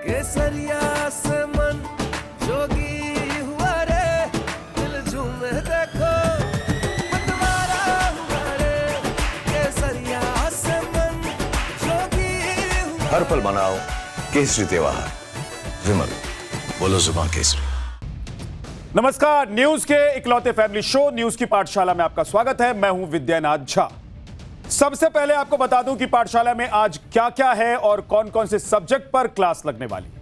केसरिया से मन जोगी हुआ रे, दिल झूमे देखो मतवारा हुआ रे, केसरिया से मन जोगी हुआ। हर पल मनाओ केसरी त्योहार। विमल, बोलो जुबान केसरी। नमस्कार, न्यूज के इकलौते फैमिली शो न्यूज की पाठशाला में आपका स्वागत है। मैं हूं विद्यानाथ झा। सबसे पहले आपको बता दूं कि पाठशाला में आज क्या क्या है और कौन कौन से सब्जेक्ट पर क्लास लगने वाली है।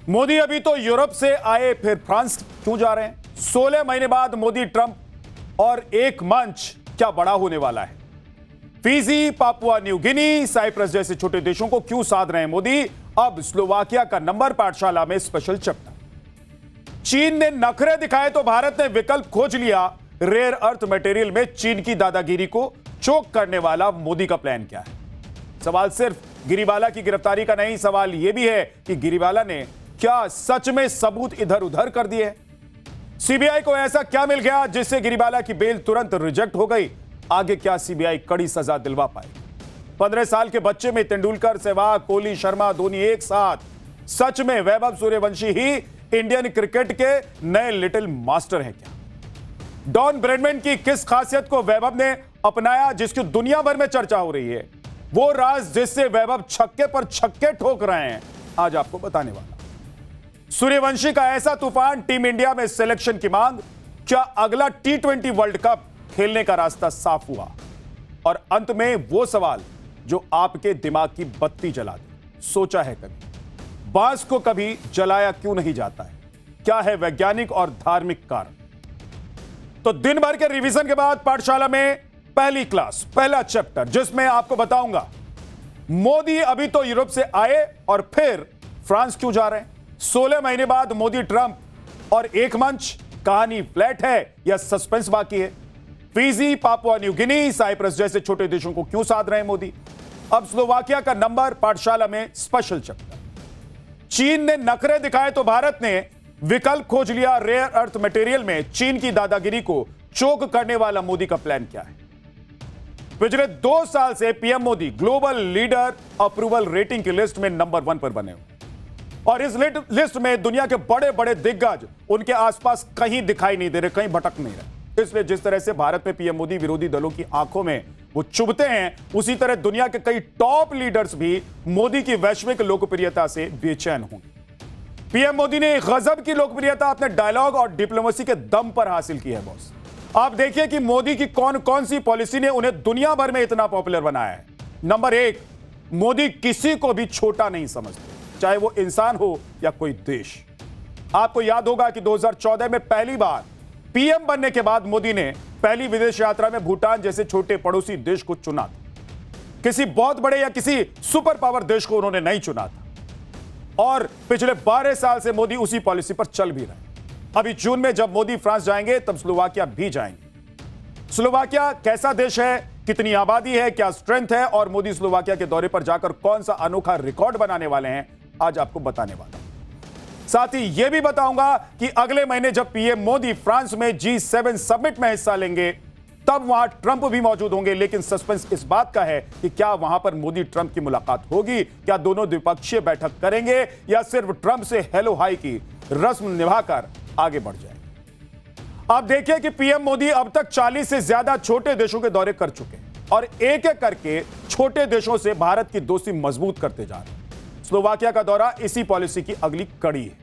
मोदी अभी तो यूरोप से आए, फिर फ्रांस क्यों जा रहे हैं? 16 महीने बाद मोदी ट्रंप और एक मंच, क्या बड़ा होने वाला है? Fiji, Papua New Guinea, Cyprus जैसे छोटे देशों को क्यों साध रहे हैं मोदी? अब स्लोवाकिया का नंबर, पाठशाला में स्पेशल चैप्टर। चीन ने नखरे दिखाए तो भारत ने विकल्प खोज लिया। रेयर अर्थ मटेरियल में चीन की दादागिरी को चोक करने वाला मोदी का प्लान क्या है? सवाल सिर्फ गिरीवाला की गिरफ्तारी का नहीं, सवाल यह भी है कि गिरीवाला ने क्या सच में सबूत इधर उधर कर दिए? सीबीआई को ऐसा क्या मिल गया जिससे गिरीवाला की बेल तुरंत रिजेक्ट हो गई? आगे क्या सीबीआई कड़ी सजा दिलवा पाई? 15 साल के बच्चे में तेंदुलकर, सहवाग, कोहली, शर्मा, धोनी एक साथ। सच में वैभव सूर्यवंशी ही इंडियन क्रिकेट के नए लिटिल मास्टर हैं क्या? डॉन ब्रैडमैन की किस खासियत को वैभव ने अपनाया जिसकी दुनिया भर में चर्चा हो रही है? वो राज जिससे वैभव छक्के पर छक्के ठोक रहे हैं, आज आपको बताने वाला। सूर्यवंशी का ऐसा तूफान, टीम इंडिया में सिलेक्शन की मांग, क्या अगला T20 वर्ल्ड कप खेलने का रास्ता साफ हुआ? और अंत में वो सवाल जो आपके दिमाग की बत्ती जला दे। सोचा है कभी बांस को कभी जलाया क्यों नहीं जाता है? क्या है वैज्ञानिक और धार्मिक कारण? तो दिन भर के रिवीजन के बाद पाठशाला में पहली क्लास, पहला चैप्टर, जिसमें आपको बताऊंगा मोदी अभी तो यूरोप से आए और फिर फ्रांस क्यों जा रहे हैं? 16 महीने बाद मोदी ट्रंप और एक मंच, कहानी फ्लैट है या सस्पेंस बाकी है? Fiji, Papua New Guinea, Cyprus जैसे छोटे देशों को क्यों साध रहे हैं मोदी? अब स्लोवाकिया का नंबर, पाठशाला में स्पेशल चैप्टर। चीन ने नखरे दिखाए तो भारत ने विकल्प खोज लिया। रेयर अर्थ मटेरियल में चीन की दादागिरी को चोक करने वाला मोदी का प्लान क्या है? पिछले 2 साल से PM Modi global leader approval rating की लिस्ट में नंबर 1 पर बने हुए, और इस लिस्ट में दुनिया के बड़े बड़े दिग्गज उनके आसपास कहीं दिखाई नहीं दे रहे, कहीं भटक नहीं रहे। इसलिए जिस तरह से भारत में पीएम मोदी विरोधी दलों की आंखों में वो चुभते हैं, उसी तरह दुनिया के कई टॉप लीडर्स भी मोदी की वैश्विक लोकप्रियता से बेचैन होंगे। पीएम मोदी ने गजब की लोकप्रियता अपने डायलॉग और डिप्लोमेसी के दम पर हासिल की है बॉस। आप देखिए कि मोदी की कौन कौन सी पॉलिसी ने उन्हें दुनिया भर में इतना पॉपुलर बनाया है। नंबर 1, मोदी किसी को भी छोटा नहीं समझते, चाहे वो इंसान हो या कोई देश। आपको याद होगा कि 2014 में पहली बार पीएम बनने के बाद मोदी ने पहली विदेश यात्रा में भूटान जैसे छोटे पड़ोसी देश को चुना था। किसी बहुत बड़े या किसी सुपर पावर देश को उन्होंने नहीं चुना था, और पिछले 12 साल से मोदी उसी पॉलिसी पर चल भी रहे। अभी जून में जब मोदी फ्रांस जाएंगे तब स्लोवाकिया भी जाएंगे। स्लोवाकिया कैसा देश है, कितनी आबादी है, क्या स्ट्रेंथ है, और मोदी स्लोवाकिया के दौरे पर जाकर कौन सा अनोखा रिकॉर्ड बनाने वाले हैं, आज आपको बताने वाला। साथ ही यह भी बताऊंगा कि अगले महीने जब पीएम मोदी फ्रांस में G7 समिट में हिस्सा लेंगे तब वहां ट्रंप भी मौजूद होंगे। लेकिन सस्पेंस इस बात का है कि क्या वहां पर मोदी ट्रंप की मुलाकात होगी? क्या दोनों द्विपक्षीय बैठक करेंगे या सिर्फ ट्रंप से हेलो हाई की रस्म निभाकर आगे बढ़ जाएंगे? आप देखिए कि पीएम मोदी अब तक 40 से ज्यादा छोटे देशों के दौरे कर चुके हैं और एक एक करके छोटे देशों से भारत की दोस्ती मजबूत करते जा रहे हैं। स्लोवाकिया का दौरा इसी पॉलिसी की अगली कड़ी है।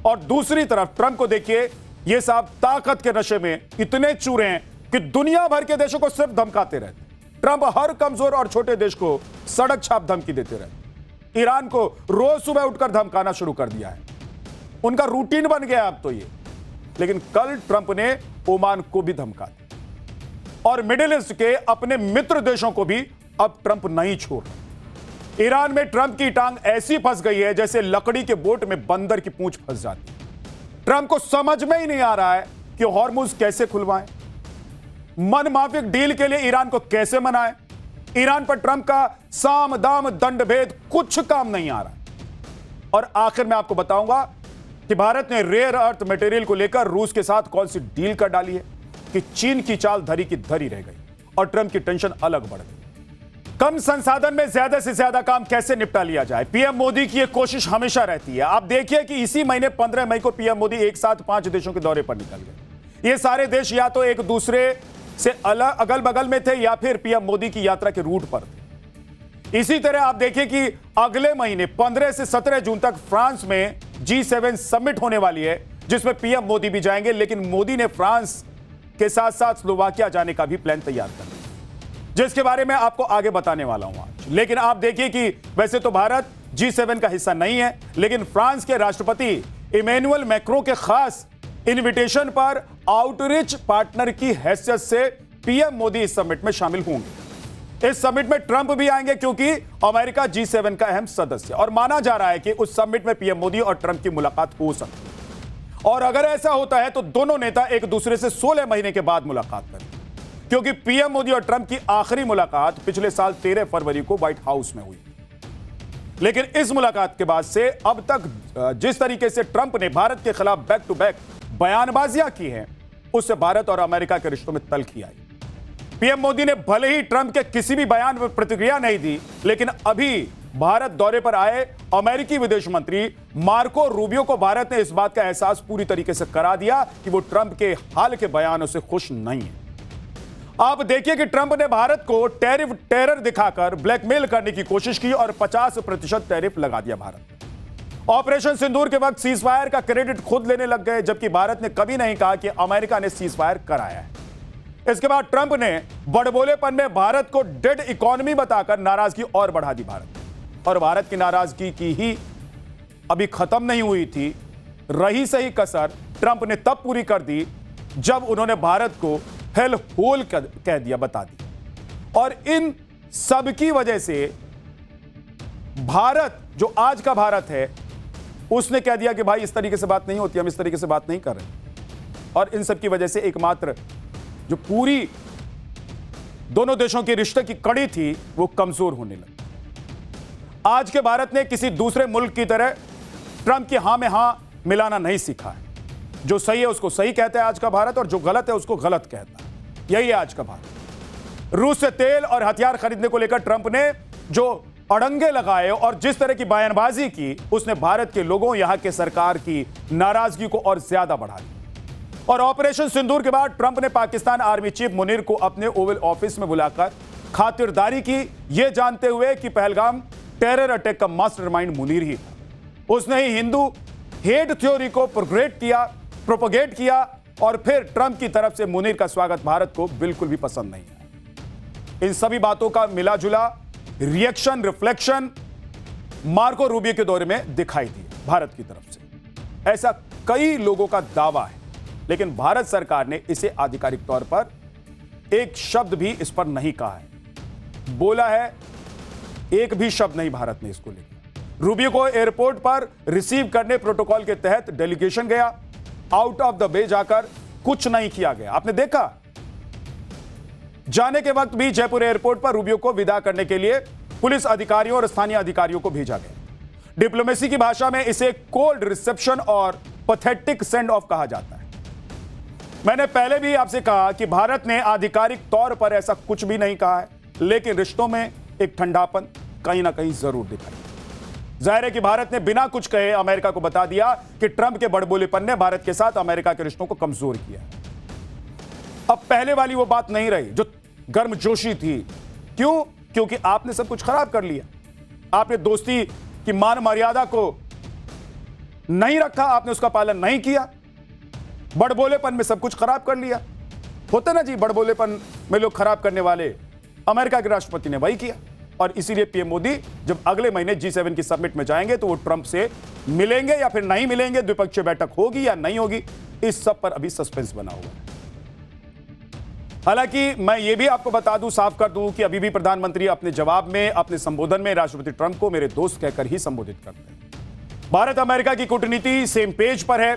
और दूसरी तरफ ट्रंप को देखिए, ये साहब ताकत के नशे में इतने चूरे हैं कि दुनिया भर के देशों को सिर्फ धमकाते रहते। ट्रंप हर कमजोर और छोटे देश को सड़क छाप धमकी देते रहते। ईरान को रोज सुबह उठकर धमकाना शुरू कर दिया है, उनका रूटीन बन गया अब तो ये। लेकिन कल ट्रंप ने ओमान को भी धमका दिया, और मिडिल ईस्ट के अपने मित्र देशों को भी अब ट्रंप नहीं छोड़ रहा। ईरान में ट्रंप की टांग ऐसी फंस गई है जैसे लकड़ी के बोट में बंदर की पूंछ फंस जाती है। ट्रंप को समझ में ही नहीं आ रहा है कि हॉर्मुज कैसे खुलवाएं, मनमाफिक डील के लिए ईरान को कैसे मनाएं। ईरान पर ट्रंप का साम दाम दंड भेद कुछ काम नहीं आ रहा। और आखिर में आपको बताऊंगा कि भारत ने रेयर अर्थ मटेरियल को लेकर रूस के साथ कौन सी डील कर डाली है कि चीन की चाल धरी की धरी रह गई और ट्रंप की टेंशन अलग बढ़ गई। कम संसाधन में ज्यादा से ज्यादा काम कैसे निपटा लिया जाए, पीएम मोदी की यह कोशिश हमेशा रहती है। आप देखिए कि इसी महीने 15 मई को पीएम मोदी एक साथ 5 देशों के दौरे पर निकल गए। ये सारे देश या तो एक दूसरे से अलग अगल बगल में थे या फिर पीएम मोदी की यात्रा के रूट पर थे। इसी तरह आप देखिए कि अगले महीने 15 से 17 जून तक फ्रांस में G7 समिट होने वाली है, जिसमें पीएम मोदी भी जाएंगे। लेकिन मोदी ने फ्रांस के साथ साथ स्लोवाकिया जाने का भी प्लान तैयार कर लिया, जिसके बारे में आपको आगे बताने वाला हूं आज। लेकिन आप देखिए कि वैसे तो भारत G7 का हिस्सा नहीं है, लेकिन फ्रांस के राष्ट्रपति इमैनुअल मैक्रों के खास इनविटेशन पर आउटरीच पार्टनर की हैसियत से पीएम मोदी इस समिट में शामिल होंगे। इस समिट में ट्रंप भी आएंगे, क्योंकि अमेरिका G7 का अहम सदस्य, और माना जा रहा है कि उस समिट में पीएम मोदी और ट्रंप की मुलाकात हो सकती है। और अगर ऐसा होता है तो दोनों नेता एक दूसरे से 16 महीने के बाद मुलाकात करेंगे, क्योंकि पीएम मोदी और ट्रंप की आखिरी मुलाकात पिछले साल 13 फरवरी को व्हाइट हाउस में हुई। लेकिन इस मुलाकात के बाद से अब तक जिस तरीके से ट्रंप ने भारत के खिलाफ बैक टू बैक बयानबाजियां की हैं, उससे भारत और अमेरिका के रिश्तों में तल्खी आई। पीएम मोदी ने भले ही ट्रंप के किसी भी बयान पर प्रतिक्रिया नहीं दी, लेकिन अभी भारत दौरे पर आए अमेरिकी विदेश मंत्री मार्को रूबियो को भारत ने इस बात का एहसास पूरी तरीके से करा दिया कि वो ट्रंप के हाल के बयानों से खुश नहीं है। आप देखिए कि ट्रंप ने भारत को टैरिफ टेरर दिखाकर ब्लैकमेल करने की कोशिश की और 50% टैरिफ लगा दिया भारत। ऑपरेशन सिंदूर के वक्त सीजफायर का क्रेडिट खुद लेने लग गए, जबकि भारत ने कभी नहीं कहा कि अमेरिका ने सीजफायर कराया है। इसके बाद ट्रंप ने बड़बोलेपन में भारत को डेड इकोनॉमी बताकर नाराजगी और बढ़ा दी भारत। और भारत की नाराजगी की ही अभी खत्म नहीं हुई थी, रही सही कसर ट्रंप ने तब पूरी कर दी जब उन्होंने भारत को हेल होल कह दिया, बता दिया। और इन सब की वजह से भारत, जो आज का भारत है, उसने कह दिया कि भाई इस तरीके से बात नहीं होती, हम इस तरीके से बात नहीं कर रहे। और इन सब की वजह से एकमात्र जो पूरी दोनों देशों के रिश्ते की कड़ी थी, वो कमजोर होने लगी। आज के भारत ने किसी दूसरे मुल्क की तरह ट्रंप की हां में हां मिलाना नहीं सीखा है। जो सही है उसको सही कहता है आज का भारत, और जो गलत है उसको गलत कहता है। यही है आज का भारत। रूस से तेल और हथियार खरीदने को लेकर ट्रंप ने जो अड़ंगे लगाए और जिस तरह की बयानबाजी की, उसने भारत के लोगों, यहां के सरकार की नाराजगी को और ज्यादा बढ़ा दिया। और ऑपरेशन सिंदूर के बाद ट्रंप ने पाकिस्तान आर्मी चीफ मुनीर को अपने ओवल ऑफिस में बुलाकर खातिरदारी की, यह जानते हुए कि पहलगाम टेरर अटैक का मास्टरमाइंड मुनीर ही था। उसने ही हिंदू हेट थ्योरी को प्रोपोगेट किया और फिर ट्रंप की तरफ से मुनीर का स्वागत भारत को बिल्कुल भी पसंद नहीं है। इन सभी बातों का मिला जुला रिएक्शन, रिफ्लेक्शन मार्को रूबियो के दौरे में दिखाई दिया भारत की तरफ से। ऐसा कई लोगों का दावा है, लेकिन भारत सरकार ने इसे आधिकारिक तौर पर एक शब्द भी इस पर नहीं कहा है, बोला है एक भी शब्द नहीं भारत ने इसको लेकर। रूबियो को एयरपोर्ट पर रिसीव करने प्रोटोकॉल के तहत डेलीगेशन गया, आउट ऑफ द वे जाकर कुछ नहीं किया गया। आपने देखा जाने के वक्त भी जयपुर एयरपोर्ट पर रूबियो को विदा करने के लिए पुलिस अधिकारियों और स्थानीय अधिकारियों को भेजा गया। डिप्लोमेसी की भाषा में इसे कोल्ड रिसेप्शन और पैथेटिक सेंड ऑफ कहा जाता है। मैंने पहले भी आपसे कहा कि भारत ने आधिकारिक तौर पर ऐसा कुछ भी नहीं कहा है, लेकिन रिश्तों में एक ठंडापन कहीं ना कहीं जरूर दिखाई। जाहिर है कि भारत ने बिना कुछ कहे अमेरिका को बता दिया कि ट्रंप के बड़बोलेपन ने भारत के साथ अमेरिका के रिश्तों को कमजोर किया है। अब पहले वाली वो बात नहीं रही जो गर्मजोशी थी। क्यों? क्योंकि आपने सब कुछ खराब कर लिया। आपने दोस्ती की मान मर्यादा को नहीं रखा, आपने उसका पालन नहीं किया, बड़बोलेपन में सब कुछ खराब कर लिया। होता ना जी, बड़बोलेपन में लोग खराब करने वाले, अमेरिका के राष्ट्रपति ने वही किया। और इसीलिए पीएम मोदी जब अगले महीने G7 की समिट में जाएंगे तो वो ट्रंप से मिलेंगे या फिर नहीं मिलेंगे, द्विपक्षीय बैठक होगी या नहीं होगी, इस सब पर अभी सस्पेंस बना हुआ है। हालांकि मैं ये भी आपको बता दूं, साफ कर दूं कि अभी भी प्रधानमंत्री अपने जवाब में, अपने संबोधन में राष्ट्रपति ट्रंप को मेरे दोस्त कहकर ही संबोधित करते हैं। भारत अमेरिका की कूटनीति सेम पेज पर है।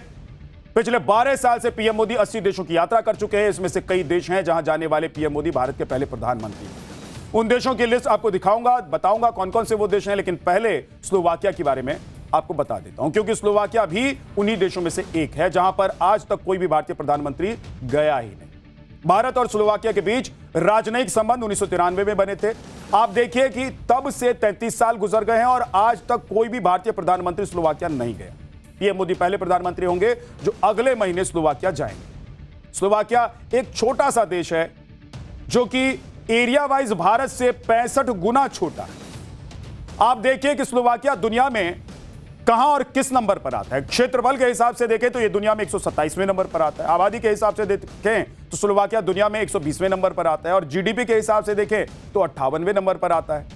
पिछले 12 साल से पीएम मोदी 80 देशों की यात्रा कर चुके हैं। इसमें से कई देश हैं जहां जाने वाले पीएम मोदी भारत के पहले प्रधानमंत्री हैं। उन देशों की लिस्ट आपको दिखाऊंगा, बताऊंगा कौन कौन से वो देश हैं, लेकिन पहले स्लोवाकिया के बारे में आपको बता देता हूं, क्योंकि स्लोवाकिया भी उन्हीं देशों में से एक है जहां पर आज तक कोई भी भारतीय प्रधानमंत्री गया ही नहीं। भारत और स्लोवाकिया के बीच राजनयिक संबंध 1993 में बने थे। आप देखिए कि तब से 33 साल गुजर गए हैं और आज तक कोई भी भारतीय प्रधानमंत्री स्लोवाकिया नहीं गया। पीएम मोदी पहले प्रधानमंत्री होंगे जो अगले महीने स्लोवाकिया जाएंगे। स्लोवाकिया एक छोटा सा देश है जो कि एरिया वाइज भारत से 65 गुना छोटा है। आप देखिए कि स्लोवाकिया दुनिया में कहां और किस नंबर पर आता है। क्षेत्रफल के हिसाब से देखें तो यह दुनिया में 127वें नंबर पर आता है। आबादी के हिसाब से देखें तो स्लोवाकिया दुनिया में 120वें नंबर पर आता है और जीडीपी के हिसाब से देखें तो 58वें नंबर पर आता है।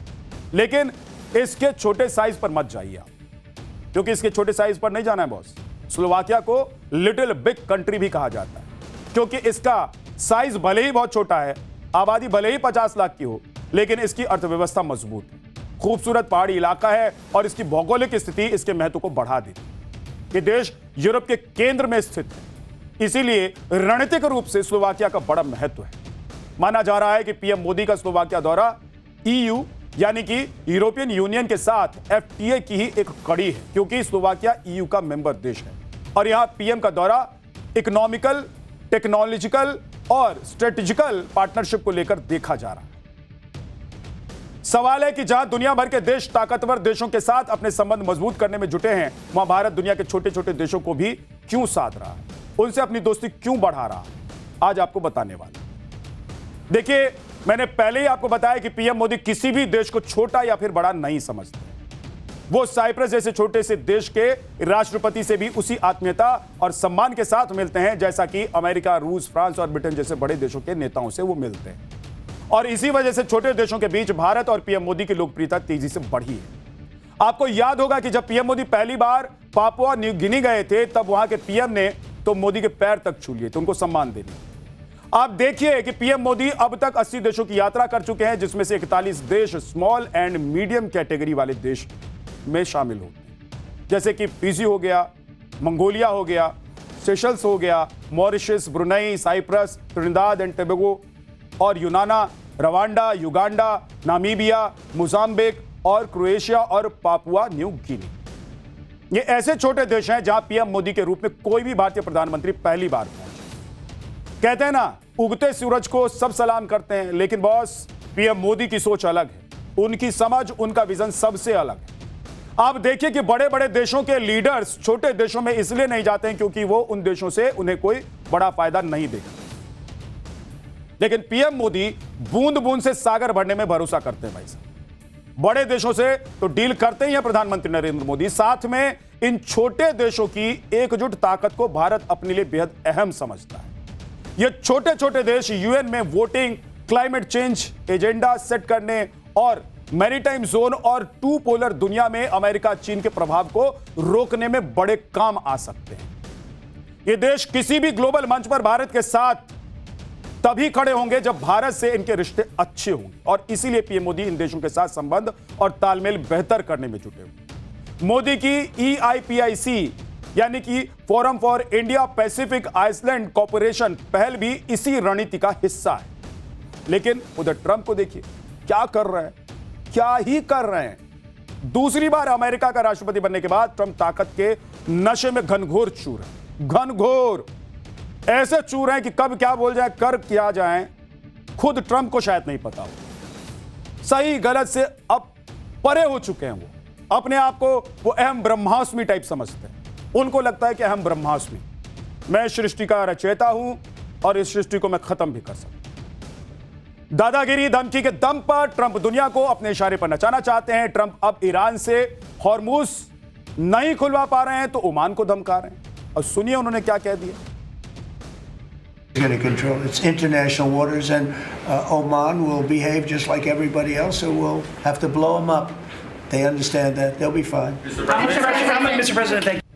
लेकिन इसके छोटे साइज पर मत जाइए आप, क्योंकि इसके छोटे साइज पर नहीं जाना है बॉस। स्लोवाकिया को लिटिल बिग कंट्री भी कहा जाता है, क्योंकि इसका साइज भले ही बहुत छोटा है, आबादी भले ही 50 लाख की हो, लेकिन इसकी अर्थव्यवस्था मजबूत है। खूबसूरत पहाड़ी इलाका है और इसकी भौगोलिक स्थिति इसके महत्व को बढ़ा देती है। ये देश यूरोप के केंद्र में स्थित है, इसीलिए रणनीतिक रूप से स्लोवाकिया का बड़ा महत्व है। माना जा रहा है कि पीएम मोदी का स्लोवाकिया दौरा ईयू यानी कि यूरोपियन यूनियन के साथ एफटीए की ही एक कड़ी है, क्योंकि स्लोवाकिया ईयू का मेंबर देश है और यहां पीएम का दौरा इकोनॉमिकल, टेक्नोलॉजिकल और स्ट्रेटेजिकल पार्टनरशिप को लेकर देखा जा रहा है। सवाल है कि जहां दुनिया भर के देश ताकतवर देशों के साथ अपने संबंध मजबूत करने में जुटे हैं, वहां भारत दुनिया के छोटे छोटे देशों को भी क्यों साध रहा है, उनसे अपनी दोस्ती क्यों बढ़ा रहा है, आज आपको बताने वाला। देखिए, मैंने पहले ही आपको बताया कि पीएम मोदी किसी भी देश को छोटा या फिर बड़ा नहीं समझते। वो साइप्रस जैसे छोटे से देश के राष्ट्रपति से भी उसी आत्मीयता और सम्मान के साथ मिलते हैं जैसा कि अमेरिका, रूस, फ्रांस और ब्रिटेन जैसे बड़े देशों के नेताओं से वो मिलते हैं। और इसी वजह से छोटे देशों के बीच भारत और पीएम मोदी की लोकप्रियता तेजी से बढ़ी है। आपको याद होगा कि जब पीएम मोदी पहली बार पापुआ न्यू गिनी गए थे, तब वहां के पीएम ने तो मोदी के पैर तक छू लिए थे, उनको सम्मान दे दिया। आप देखिए कि पीएम मोदी अब तक 80 देशों की यात्रा कर चुके हैं, जिसमें से 41 देश स्मॉल एंड मीडियम कैटेगरी वाले देश में शामिल होते हैं, जैसे कि फिजी हो गया, मंगोलिया हो गया, सेशल्स हो गया, Mauritius, Brunei, Cyprus, Trinidad and Tobago और यूनाना, रवांडा, युगांडा, नामीबिया, मोजाम्बिक और क्रोएशिया और पापुआ न्यू गिनी। ये ऐसे छोटे देश हैं जहां पीएम मोदी के रूप में कोई भी भारतीय प्रधानमंत्री पहली बार पहुंचे। कहते हैं ना, उगते सूरज को सब सलाम करते हैं, लेकिन बॉस पीएम मोदी की सोच अलग है, उनकी समझ, उनका विजन सबसे अलग है। आप देखिए कि बड़े बड़े देशों के लीडर्स छोटे देशों में इसलिए नहीं जाते हैं क्योंकि वो उन देशों से उन्हें कोई बड़ा फायदा नहीं देगा, लेकिन पीएम मोदी बूंद बूंद से सागर भरने में भरोसा करते हैं। भाई साहब, बड़े देशों से तो डील करते ही हैं प्रधानमंत्री नरेंद्र मोदी, साथ में इन छोटे देशों की एकजुट ताकत को भारत अपने लिए बेहद अहम समझता है। ये छोटे छोटे देश यूएन में voting, climate change agenda set करने और मैरीटाइम जोन और टू पोलर दुनिया में अमेरिका चीन के प्रभाव को रोकने में बड़े काम आ सकते हैं। ये देश किसी भी ग्लोबल मंच पर भारत के साथ तभी खड़े होंगे जब भारत से इनके रिश्ते अच्छे होंगे, और इसीलिए पीएम मोदी इन देशों के साथ संबंध और तालमेल बेहतर करने में जुटे हुए। मोदी की EIPIC यानी कि forum for India Pacific island corporation पहल भी इसी रणनीति का हिस्सा है। लेकिन उधर ट्रंप को देखिए, क्या कर रहे हैं, क्या ही कर रहे हैं। दूसरी बार अमेरिका का राष्ट्रपति बनने के बाद ट्रंप ताकत के नशे में घनघोर चूर है, घनघोर ऐसे चूर हैं कि कब क्या बोल जाए, कर क्या जाए, खुद ट्रंप को शायद नहीं पता हो। सही गलत से अब परे हो चुके हैं। वो अपने आप को वो अहम ब्रह्मास्मि टाइप समझते हैं। उनको लगता है कि अहम ब्रह्मास्मि, मैं सृष्टि का रचयिता हूं और इस सृष्टि को मैं खत्म भी कर सकता। दादागिरी धमकी के दम पर ट्रंप दुनिया को अपने इशारे पर नचाना चाहते हैं। ट्रंप अब ईरान से हॉर्मुज नहीं खुलवा पा रहे हैं तो ओमान को धमका रहे हैं, और सुनिए उन्होंने क्या कह दिया। Going to control its international waters, and Oman will behave just like everybody else, so we'll have to blow them up. They understand that. They'll be fine. Mr. President, thank you.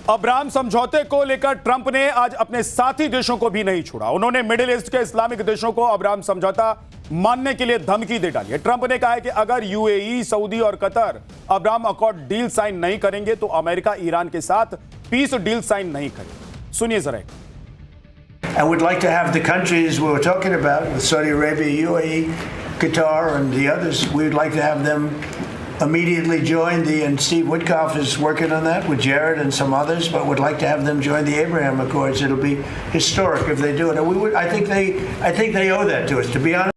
Abraham समझौते को लेकर Trump ने आज अपने साथी देशों को भी नहीं छोड़ा। उन्होंने मिडिल ईस्ट के इस्लामिक देशों को अब्राहम समझौता मानने के लिए धमकी दे डाली है। ट्रंप ने कहा है कि अगर यूएई, सऊदी और Qatar Abraham accord deal sign नहीं करेंगे तो अमेरिका ईरान के साथ पीस डील साइन नहीं करेगा। सुनिए जरा। And we'd like to have the countries we were talking about with Saudi Arabia, UAE, Qatar, and the others. We'd like to have them immediately join and Steve Witkoff is working on that with Jared and some others, but would like to have them join the Abraham Accords. It'll be historic if they do it. And I think they owe that to us. To be honest.